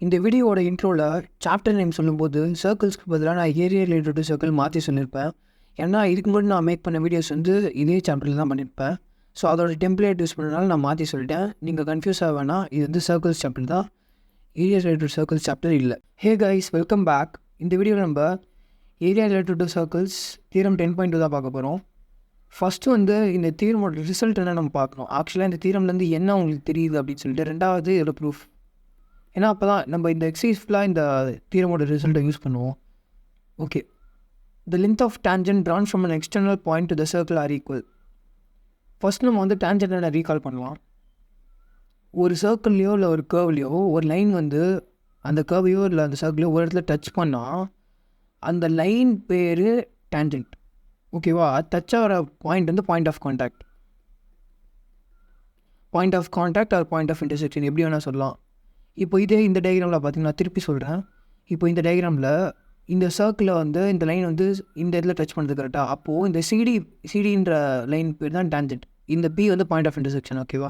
இந்த வீடியோவோட இன்ட்ரோவில் chapter name சொல்லும்போது சர்க்கிள்ஸ்க்கு பதிலாக நான் ஏரியா ரிலேட்டட் சர்க்கிள் மாற்றி சொல்லியிருப்பேன். ஏன்னா இதுக்கு முன்னாடி நான் மேக் பண்ண வீடியோஸ் வந்து இதே சாப்டரில் தான் பண்ணியிருப்பேன். ஸோ அதோட டெம்ப்ளேட் யூஸ் பண்ணனால நான் மாற்றி சொல்லிட்டேன். நீங்கள் கன்ஃபியூஸ் ஆக வேணாம், இது வந்து சர்க்கிள்ஸ் சாப்டர் தான், ஏரியா ரிலேட்டட் சர்க்கிள்ஸ் சாப்டர் இல்லை. Hey guys, welcome back. இந்த வீடியோவில் நம்ம ஏரியா ரிலேட்டட் சர்க்கிள்ஸ் தீரம் 10.2 தான் பார்க்க போகிறோம். ஃபஸ்ட்டு வந்து இந்த தீரமோட ரிசல்ட் என்ன நம்ம பார்க்கணும். ஆக்சுவலாக இந்த தீரம்லேருந்து என்ன உங்களுக்கு தெரியுது அப்படின்னு சொல்லிட்டு, ரெண்டாவது இதோட ப்ரூஃப். ஏன்னா அப்போ தான் நம்ம இந்த எக்ஸசைஸ் ஃபுல்லாக இந்த தீரமோட ரிசல்ட்டை யூஸ் பண்ணுவோம். Okay, the length of tangent drawn from an external point to the circle are equal. First நம்ம வந்து டேஞ்சன்ட்டை ரீகால் பண்ணலாம். ஒரு சர்க்கிள்லையோ இல்லை ஒரு கர்வ்லையோ ஒரு லைன் வந்து அந்த கர்வையோ இல்லை அந்த சர்க்கிளையோ ஒரு இடத்துல டச் பண்ணால் அந்த லைன் பேர் டேஞ்சன்ட். ஓகேவா? டச் ஆகிற பாயிண்ட் வந்து point of contact. Point of contact or point of intersection எப்படி வேணால் சொல்லலாம். இப்போ இதே இந்த டயக்ராமில் பார்த்தீங்கன்னா, நான் திருப்பி சொல்கிறேன். இப்போ இந்த டயக்ராமில் இந்த சர்க்கிளில் வந்து இந்த லைன் வந்து இந்த இடத்துல டச் பண்ணுறது கரெக்டாக. அப்போது இந்த சிடின்ற லைன் பேர் தான் டேஞ்சன்ட். இந்த பி வந்து பாயிண்ட் ஆஃப் இன்டர்செக்ஷன். ஓகேவா?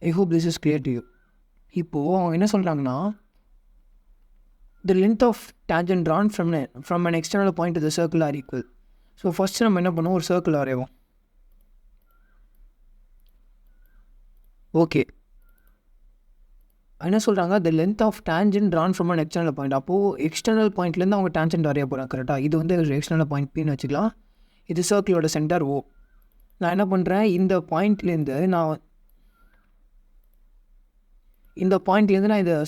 I hope this is clear to you. இப்போது அவங்க என்ன சொல்கிறாங்கன்னா, the length of tangent drawn from an external point to the circle are equal. So first நம்ம என்ன பண்ணுவோம், ஒரு சர்க்கிள் வரைவோம். ஓகே, என்ன சொல்கிறாங்க, the length of tangent drawn from an external point. அப்போது எக்ஸ்டர்னல் பாயிண்ட்லேருந்து அவங்க டேஞ்சன்ட் வரைய போகிறாங்க. கரெக்டாக? இது வந்து எக்ஸ்டர்னல் பாயிண்ட் பின்னு வச்சுக்கலாம். இது சர்க்கிளோட சென்டர் ஓ. நான் என்ன பண்ணுறேன், இந்த பாயிண்ட்லேருந்து நான் இந்த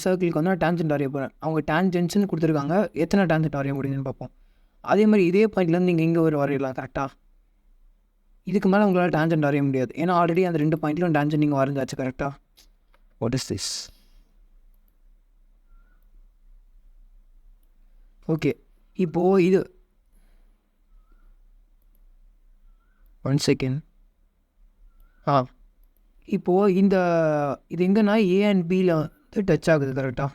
சர்க்கிளுக்கு வந்து நான் டேஞ்சன்ட் வரைய போகிறேன். அவங்க டேஞ்சன்ட்ஸ்னு கொடுத்துருக்காங்க. எத்தனை டேஞ்சன்ட் வரைய முடியுதுன்னு பார்ப்போம். அதே மாதிரி இதே பாயிண்ட்லேருந்து நீங்கள் இங்கே ஒரு வரையலாம். கரெக்டாக? இதுக்கு மேலே உங்களால் டேஞ்சன்ட் வரைய முடியாது. ஏன்னா ஆல்ரெடி அந்த ரெண்டு பாயிண்ட்லையும் டேஞ்சன்ட் நீங்கள் வரைஞ்சாச்சு. கரெக்டாக? What is this? ஓகே, இப்போது இது 1 செகண்ட். இப்போது இது எங்கன்னா ஏ அண்ட் பியில் வந்து டச் ஆகுது. கரெக்டாக?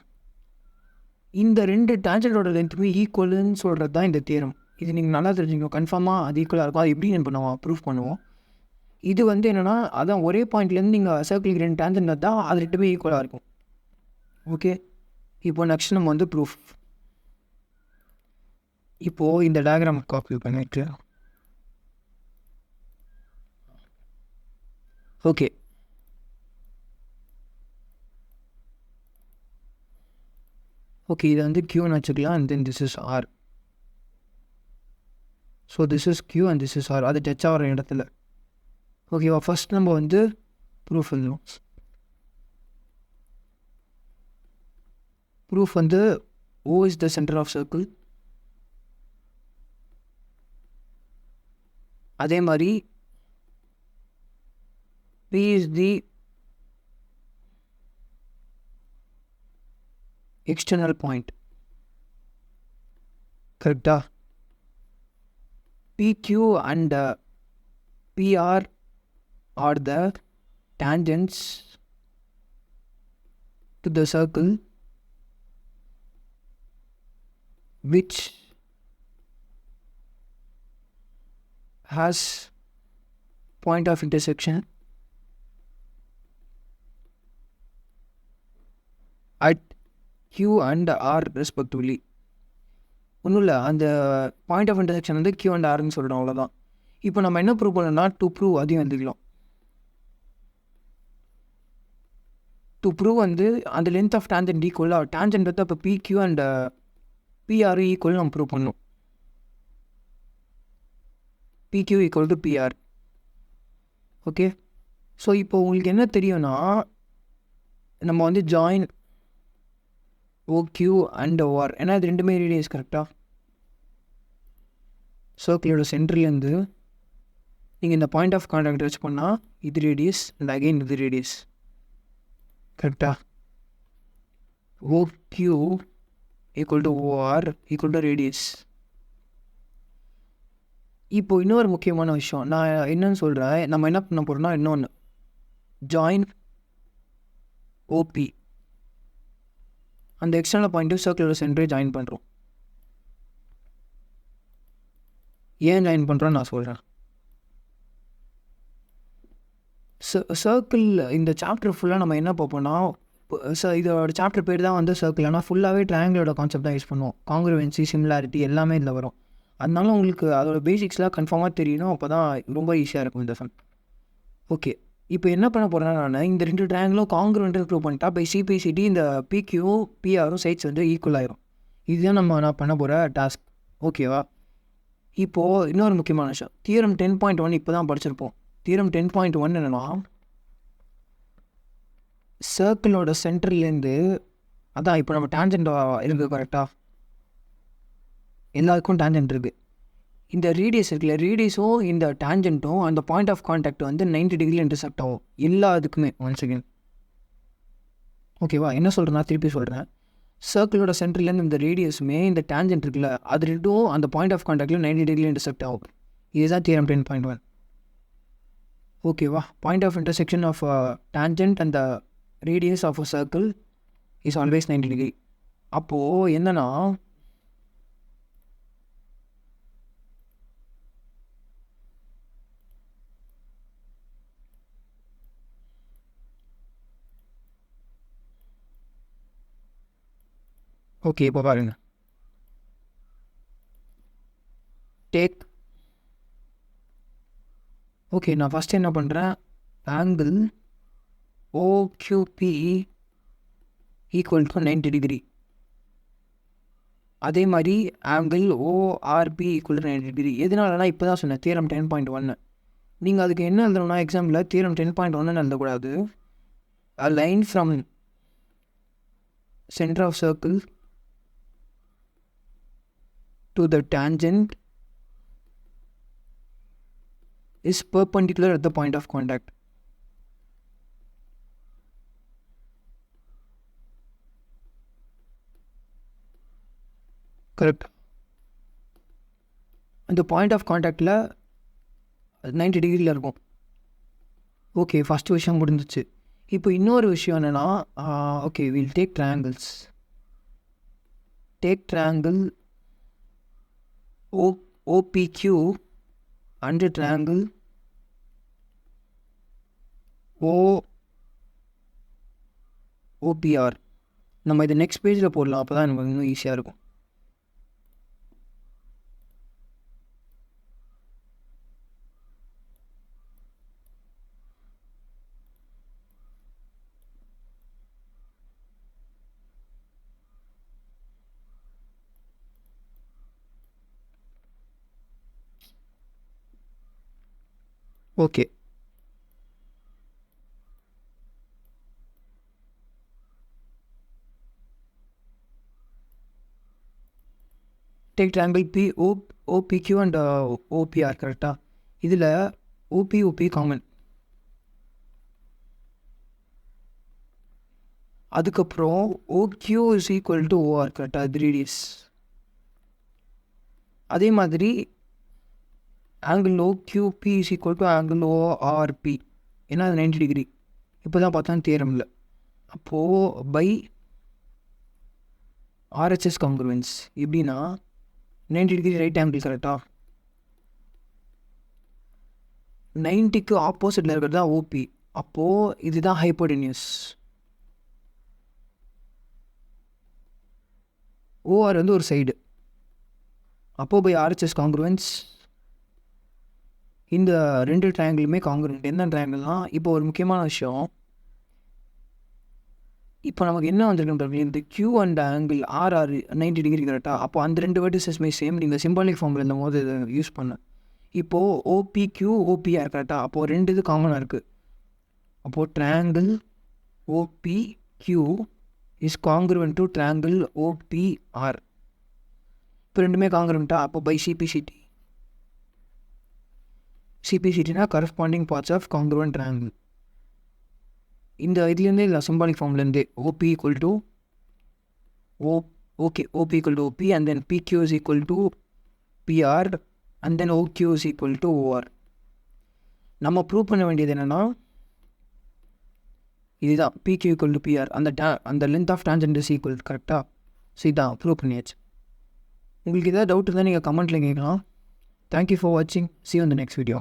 இந்த ரெண்டு டேஞ்சன்ட்டோட லென்த்துமே ஈக்குவலுன்னு சொல்கிறது தான் இந்த தியரம். இது நீங்கள் நல்லா தெரிஞ்சுக்கணும். கன்ஃபார்மாக அது ஈக்குவலாக இருக்கும். அது எப்படி பண்ணுவோம், ப்ரூஃப் பண்ணுவோம். இது வந்து என்னென்னா, அதான் ஒரே பாயிண்ட்லேருந்து நீங்கள் சர்க்கிளுக்கு ரெண்டு டேஞ்சன்ட் தான், அது ரெண்டுமே ஈக்குவலாக இருக்கும். ஓகே, இப்போ நெக்ஸ்ட் நம்ம வந்து ப்ரூஃப். இப்போது இந்த டயக்ராம் காப்பி பண்ணிட்டு, ஓகே, இதை வந்து க்யூன்னு வச்சுக்கலாம். And then this is R. So this is Q and this is R. அது டச் ஆகிற இடத்துல. ஓகேவா? ஃபஸ்ட் நம்ம வந்து ப்ரூஃப் எழுதுவோம். ப்ரூஃப் வந்து O is the center of circle. அதே மாதிரி P is the external point. கரெக்டா? PQ and PR are the tangents to the circle which has point of intersection at Q and R respectively. ஒன்றும் இல்லை, அந்த point of intersection வந்து Q and Rன்னு சொல்கிறோம். அவ்வளோதான். இப்போ நம்ம என்ன ப்ரூவ் பண்ணணும்னா, டு ப்ரூவ் அதையும் எழுதிக்கலாம். டு ப்ரூவ் வந்து அந்த லென்த் ஆஃப் டேஞ்சன்ட் ஈக்குவலாக, டேஞ்சன்ட் வந்து அப்போ PQ அண்ட் PR ஈக்குவல் நம்ம ப்ரூவ் பண்ணணும். PQ ஈக்குவல் டு PR. ஓகே, ஸோ இப்போ உங்களுக்கு என்ன தெரியும்னா, நம்ம வந்து ஜாயின் OQ அண்ட் OR. ஏன்னா இது ரெண்டுமே ரேடியஸ். கரெக்டாக? சர்க்கிளோட சென்டர்லேருந்து நீங்கள் இந்த பாயிண்ட் ஆஃப் கான்டாக்ட் டச் பண்ணால் இது ரேடியஸ் அண்ட் அகெயின் இது ரேடியஸ். கரெக்டாக? OQ equal to OR equal to radius. இப்போது இன்னொரு முக்கியமான விஷயம் நான் என்னன்னு சொல்கிறேன். நம்ம என்ன பண்ண போகிறோம்னா, இன்னொன்று ஜாயின் OP. அந்த எக்ஸ்டர்னல் பாயிண்ட்டு சர்க்கிளோட சென்டரை ஜாயின் பண்ணுறோம். ஏன் ஜாயின் பண்ணுறோன்னு நான் சொல்கிறேன். சர்க்கிள் இந்த சாப்டர் ஃபுல்லாக நம்ம என்ன பார்ப்போம்னா, இதோட சாப்டர் பேர் தான் வந்து சர்க்கிள். ஆனால் ஃபுல்லாகவே ட்ரையாங்கிளோட கான்செப்ட் தான் யூஸ் பண்ணுவோம். காங்க்ருவென்சி, சிமிலாரிட்டி எல்லாமே இதில் வரும். அதனால உங்களுக்கு அதோட பேசிக்ஸ்லாம் கன்ஃபார்மாக தெரியணும். அப்போ தான் ரொம்ப ஈஸியாக இருக்கும் இந்த சம். ஓகே, இப்போ என்ன பண்ண போகிறேன்னா, நான் இந்த 2 ட்ரையாங்கிளும் காங்க்ருவென்ட்னு ப்ரூவ் பண்ணிட்டா பை சிபிசிடி இந்த பிக்யூவும் பிஆரும் சைட்ஸ் வந்து ஈக்குவல் ஆயிரும். இதுதான் நான் பண்ண போகிற டாஸ்க். ஓகேவா? இப்போது இன்னொரு முக்கியமான விஷயம், தியரம் 10.1 இப்போ தான் படிச்சிருப்போம். தியரம் 10.1 என்னென்னா, சர்க்கிளோட சென்டர்லேருந்து, அதான் இப்போ நம்ம டேஞ்சண்ட் இருக்குது கரெக்டாக, எல்லாருக்கும் டேஞ்சண்ட் இருக்குது. இந்த ரேடியஸ் இருக்குல்ல, ரேடியஸும் இந்த டேஞ்சண்ட்டும் அந்த பாயிண்ட் ஆஃப் கான்டாக்ட் வந்து 90 டிகிரி இன்டர்செக்ட் ஆகும் எல்லாத்துக்குமே. ஒன் செகண்ட், ஓகேவா? என்ன சொல்கிறேன்னா திருப்பி சொல்கிறேன். சர்க்கிளோட சென்டர்லேருந்து இந்த ரேடியஸுமே இந்த டேஞ்சண்ட் இருக்குல்ல, அது ரெண்டும் அந்த பாயிண்ட் ஆஃப் கான்டாக்டில் 90 டிகிரி இன்டர்செக்ட் ஆகும். இதுதான் தியரம் 10.1. ஓகேவா? Point of intersection of tangent and the radius of a circle is always 90 degree. அப்போது என்னன்னா, ஓகே இப்போ பாருங்க, டேக், ஓகே நான் ஃபஸ்ட்டு என்ன பண்ணுறேன், angle OQP equal to 90 degree. அதே மாதிரி angle ORP equal to 90 degree. எதனாலனா இப்போ தான் சொன்னேன் தியரம் 10.1. நீங்கள் அதுக்கு என்ன எழுதணும்னா, எக்ஸாம்பிளில் தியரம் 10.1 எழுதக்கூடாது. a line from center of circle to the tangent is perpendicular at the point of contact. Correct. அந்த பாயிண்ட் ஆஃப் கான்டாக்டில் 90 டிகிரியில் இருக்கும். ஓகே, ஃபஸ்ட்டு விஷயம் முடிஞ்சிச்சு. இப்போ இன்னொரு விஷயம் என்னென்னா, okay will take triangles. Take triangle OPQ and triangle OPR. நம்ம இதை நெக்ஸ்ட் பேஜில் போடலாம், அப்போ தான் நமக்கு இன்னும் ஈஸியாக இருக்கும். Okay, take triangle OPQ and OPR கரெக்டாக. இதில் OP காமன். அதுக்கப்புறம் OQ is equal to OR கரெக்டாக, அது ரேடியஸ். அதே மாதிரி angle OQP is equal to angle ORP, ஏன்னா அது 90 டிகிரி. இப்போ தான் பார்த்தா தியரமில். அப்போது பை RHS காங்க்ருவென்ஸ் எப்படின்னா, 90 டிகிரி ரைட் ஆங்கிள் கரெக்டாக, 90க்கு ஆப்போசிட்டில் இருக்கிறது தான் OP. அப்போது இதுதான் ஹைப்போடெனியஸ். OR வந்து ஒரு சைடு. அப்போது பை RHS காங்க்ருவென்ஸ் இந்த 2 ட்ரையாங்கிளுமே காங்க்ருவென்ட். என்ன ட்ரையாங்கிள்னால், இப்போ ஒரு முக்கியமான விஷயம், இப்போ நமக்கு என்ன வந்துருக்கு, இந்த Q and angle RR 90 degree கரெக்டாக. அப்போ அந்த 2 வெர்டிசஸ்மே சேம். நீங்கள் சிம்பாலிக் ஃபார்மில் இருந்த போது இதை யூஸ் பண்ண. இப்போது OPQ OPR கரெக்டாக, அப்போது 2 இது காமனாக இருக்குது. அப்போது triangle OPQ is congruent to triangle OPR. இப்போ ரெண்டுமே காங்க்ருவென்ட்டா, அப்போ பை சிபிசிடினா corresponding parts of congruent triangle. இந்த இதுலேருந்தே இல்லை, சிம்பாலிக் ஃபார்ம்லேருந்தே OP equal to OP equal to OP and then PQ is equal to PR and then OQ is equal to OR. நம்ம ப்ரூவ் பண்ண வேண்டியது என்னென்னா, இதுதான் PQ ஈக்குவல் டு PR, அந்த length of tangent is equal கரெக்டாக. So இதான் prove பண்ணியாச்சு. உங்களுக்கு ஏதாவது டவுட் இருந்தால் நீங்கள் கமெண்ட்டில் கேட்கலாம். தேங்க்யூ ஃபார் வாட்சிங். See you in the next video.